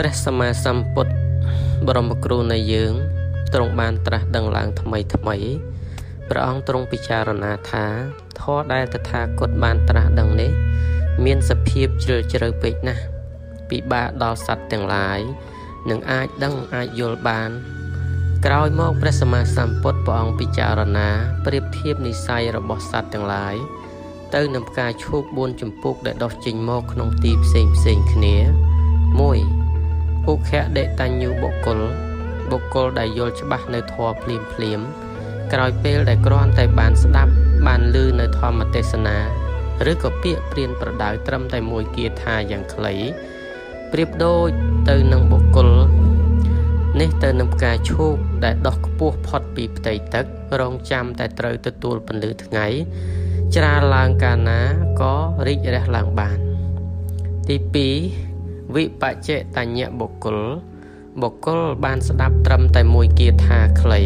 ព្រះសម្មាសម្ពុទ្ធបរមគ្រូនៃយើងទ្រង់បានត្រាស់ដឹងឡើងថ្មីព្រះអង្គទ្រង់ពិចារណាថាធម៌ដែលតថាគតបានត្រាស់ដឹងនេះមានសភាពជ្រាលជ្រៅពេកណាស់ពិបាកដល់សត្វទាំងឡាយនឹងអាចដឹងអាចយល់បានក្រោយមកព្រះសម្មាសម្ពុទ្ធព្រះអង្គពិចារណាប្រៀបធៀបនិស្ស័យរបស់សត្វទាំងឡាយទៅនឹងផ្កាឈូក4ចម្ពោះដែលដុះចេញមកក្នុងទីផ្សេងគ្នា1ឧខដេតញ្ញូបុគ្គលដែលយល់ច្បាស់នៅធម៌ភ្លាមក្រោយពេលដែលគ្រាន់តែបានស្ដាប់បានឮនៅធម្មទេសនាឬក៏ពាក្យព្រានប្រដៅត្រឹមតែមួយគាថាយ៉ាងខ្លីប្រៀបដូចទៅនឹងបុគ្គលនេះទៅនឹងផ្កាឈូកដែលដុះខ្ពស់ផុតពីផ្ទៃទឹករងចាំតែត្រូវទទួលពន្លឺថ្ងៃច្រាលឡើងកាលណាក៏រីករាស់ឡើងបានទី2វិបច្ចតញ្ញបុគ្គលបានស្ដាប់ត្រឹមតែមួយគាថាខ្លី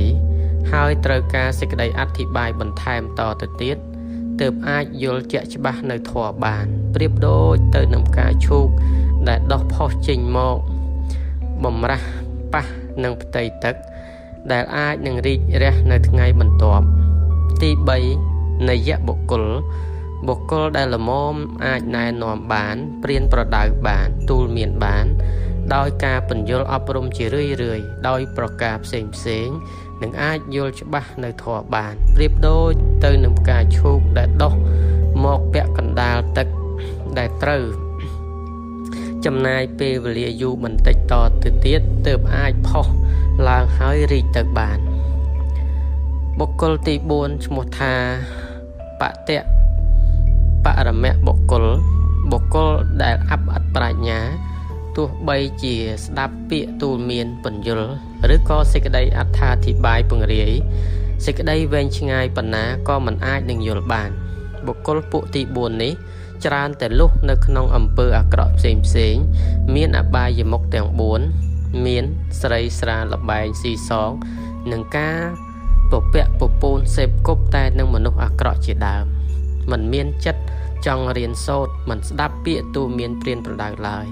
ហើយត្រូវការសេចក្តីអធិប្បាយបន្ថែមតទៅទៀតទើបអាចយល់ជាក់ច្បាស់នៅធម៌បានប្រៀបដូចទៅនឹងផ្កាឈូកដែលដុះផុសចេញមកបំរះប៉ះនឹងផ្ទៃទឹកដែលអាចនឹងរីករាស់នៅថ្ងៃបន្ទាប់ទី3នយៈបុគ្គលដែលល្មមអាចណែនាំបានព្រានប្រដៅបានទូលមានបានដោយការបញ្យលអប់រំជារឿយដោយប្រការផ្សេងនឹងអាចយល់ច្បាស់នៅធម៌បានប្រៀបដូចទៅនឹងផ្កាឈូកដែលដុះមកពាក់កណ្ដាលទឹកដែលត្រូវចំណាយពេលវេលាយូរបន្តិចតទៅទៀតទើបអាចផុសឡើងហើយរីកទៅបានបុគ្គលទី4ឈ្មោះថាបតិបរមៈបុគ្គលដែលអបអត្តប្រាជ្ញាទោះបីជាស្ដាប់ពាក្យទូលមានបញ្យលឬក៏សេចក្តីអត្ថាធិប្បាយពង្រាយសេចក្តីវែងឆ្ងាយប៉ុណ្ណាក៏មិនអាចនឹងយល់បានបុគ្គលពួកទី4នេះច្រើនតែលុះនៅក្នុងអំពើអាក្រក់ផ្សេងមានអបាយមុខទាំង4មានស្រីស្រាលបែងស៊ីសងនឹងការពពាក់ពពូនសេពគប់តែនឹងមនុស្សអាក្រក់ជាដើមមិនមានចិត្តចង់រៀនសូត្រមិនស្ដាប់ពាក្យទូលមានព្រានប្រដៅឡើយ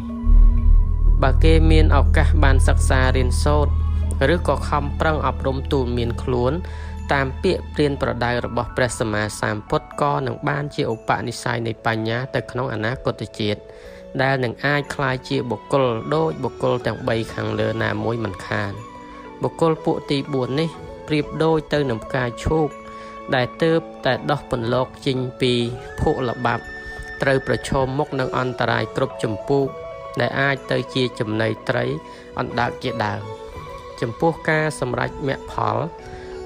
បើគេមានឱកាសបានសិក្សារៀនសូត្រឬក៏ខំប្រឹងអប់រំទូលមានខ្លួនតាមពាក្យព្រានប្រដៅរបស់ព្រះសម្មាសម្ពុទ្ធក៏នឹងបានជាឧបនិស្ស័យនៃបញ្ញាទៅក្នុងអនាគតជាតិដែលនឹងអាចក្លាយជាបុគ្គលដូចបុគ្គលទាំង3ខាងលើណាមួយមិនខានបុគ្គលពួកទី4នេះប្រៀបដូចទៅនឹងផ្កាឈូកដែលទើបតែដោះពន្លកចេញពីភក់ល្បាប់ត្រូវប្រឈមមុខនឹងអន្តរាយគ្រប់ចម្ពោះដែលអាចទៅជាចំណីត្រីអណ្ដើកជាដើមចំពោះការសម្រេចមគ្គផល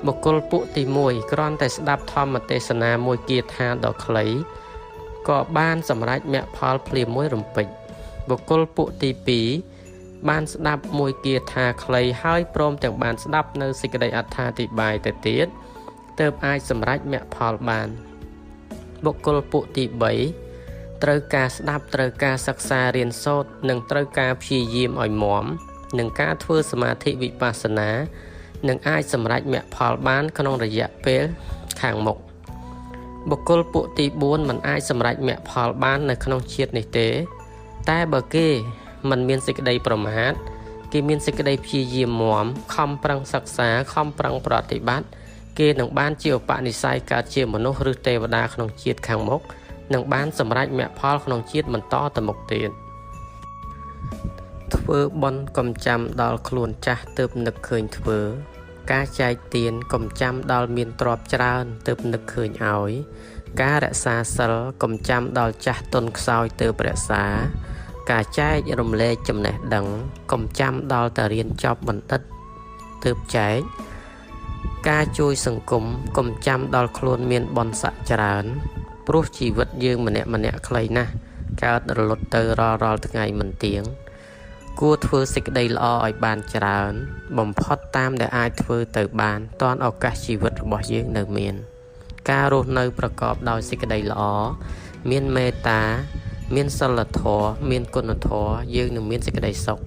បុគ្គលពួកទី1គ្រាន់តែស្ដាប់ធម្មទេសនាមួយគាថាដ៏ខ្លីក៏បានសម្រេចមគ្គផលភ្លាមមួយរំពេចបុគ្គលពួកទី2បានស្ដាប់មួយគាថាខ្លីហើយព្រមទាំងបានស្ដាប់នៅសេចក្តីអត្ថាធិប្បាយទៅទៀតទើបអាចសម្រេចមគ្គផលបានបុគ្គលពួកទី3ត្រូវការស្ដាប់ត្រូវការសិក្សារៀនសូត្រនិងត្រូវការព្យាយាមឲ្យមាំនឹងការធ្វើសមាធិវិបស្សនានឹងអាចសម្រេចមគ្គផលបានក្នុងរយៈពេលខាងមុខបុគ្គលពួកទី4មិនអាចសម្រេចមគ្គផលបាននៅក្នុងជាតិនេះទេតែបើគេមិនមានសេចក្តីប្រមាទគេមានសេចក្តីព្យាយាមមាំខំប្រឹងសិក្សាខំប្រឹងប្រតិបត្តិគេនឹងបានជាឧបនិស្ស័យកើតជាមនុស្សឬទេវតាក្នុងជាតិខាងមុខនឹងបានសម្រេចមគ្គផលក្នុងជាតិបន្តទៅមុខទៀតធ្វើបុណ្យកុំចាំដល់ខ្លួនចាស់ទើបនឹកឃើញធ្វើការចែកទានកុំចាំដល់មានទ្រព្យច្រើនទើបនឹកឃើញឲ្យការរក្សាសិលកុំចាំដល់ចាស់ទុនខ្សោយទើបរក្សាការចែករំលែកចំណេះដឹងកុំចាំដល់តែរៀនចប់បណ្ឌិតទើបចែកការជួយសង្គមកុំចាំដល់ខ្លួនមានបុណ្យស័ក្តិច្រើនព្រោះជីវិតយើងម្នាក់ខ្លីណាស់កើតរលត់ទៅរាល់ថ្ងៃមិនទៀងគួរធ្វើសេចក្តីល្អឲ្យបានច្រើនបំផុតតាមដែលអាចធ្វើទៅបានតាន់ឱកាសជីវិតរបស់យើងនៅមានការរស់នៅប្រកបដោយសេចក្តីល្អមានមេត្តាមានសិលធម៌មានគុណធម៌យើងនឹងមានសេចក្តីសុខ